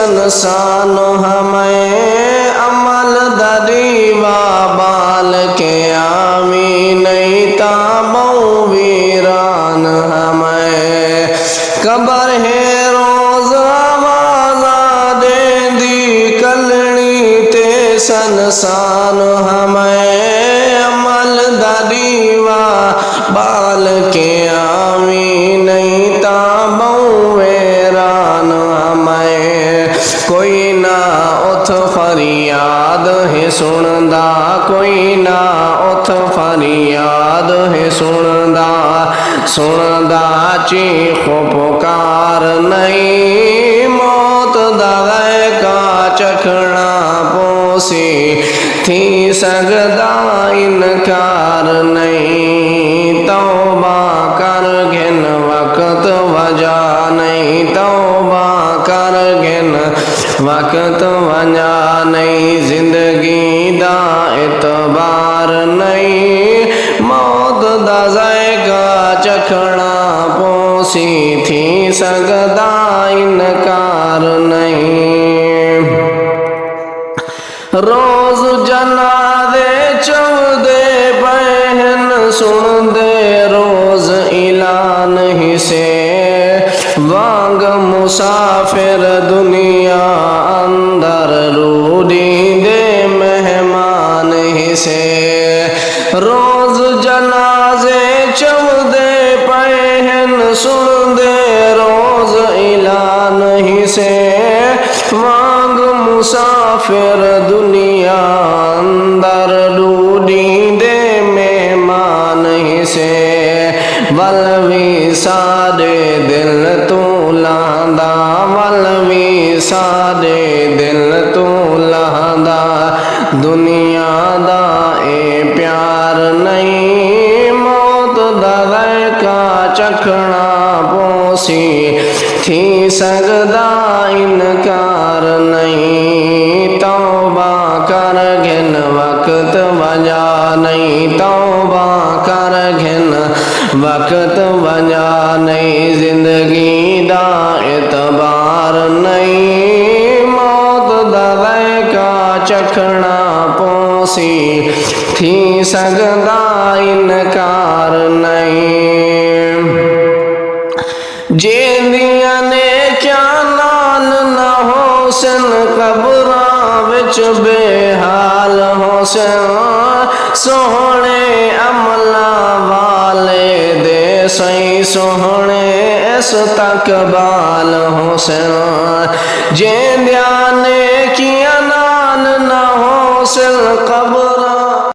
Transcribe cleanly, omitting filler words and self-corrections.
संसान हमें अमल दरीवा बाल के आमी नहीं ताबो वीरान हमें कबर है रोज आवाजा दे दी कलनी ते संसान हमें अमल दरीवा बाल के आमी नहीं ताबो वीरान हमें कोई ना उठ फरियाद है सुनदा कोई ना उठ फरियाद है सुनदा सुनदा चीखो पुकार नहीं मौत दवे का चखना पोसी थी सकदा इनकार नहीं तौबा कर घिन वक्त वजा नहीं तौबा कर घिन वक्त वजा नहीं जिंदगी दा एतबार नहीं मौत दा जायका चखना पोसी थी सकदा इनकार नहीं रोज जनादे चौदे बहन सुन दे रोज ऐलान ही से वांग मुसाफिर दुनिया अंदर रूडी दे मेहमान ही से रोज जनाजे चौदे पहन सुन दे रोज ऐलान ही से वांग मुसाफिर दुनिया अंदर डूडी दे मेहमान ही से वलवी सादे दिल तू लांदा वलवी सादे दिल तू लांदा दुनिया दा ए प्यार नहीं मौत दवे का चखना पोसी थी सकदा इनकार नहीं तौबा कर घिन वक्त वजा नहीं तौबा कर घिन वक्त वजा नहीं जिंदगी दा एतबार नहीं मौत दवे का चखना पोसी थी सकदा इनकार नहीं जेंदियां ने क्या नाल न होसन कबरा विच बेहाल होसन सोहने अमला वाले दे सही सोहने इस तक बाल होसन जेंदियां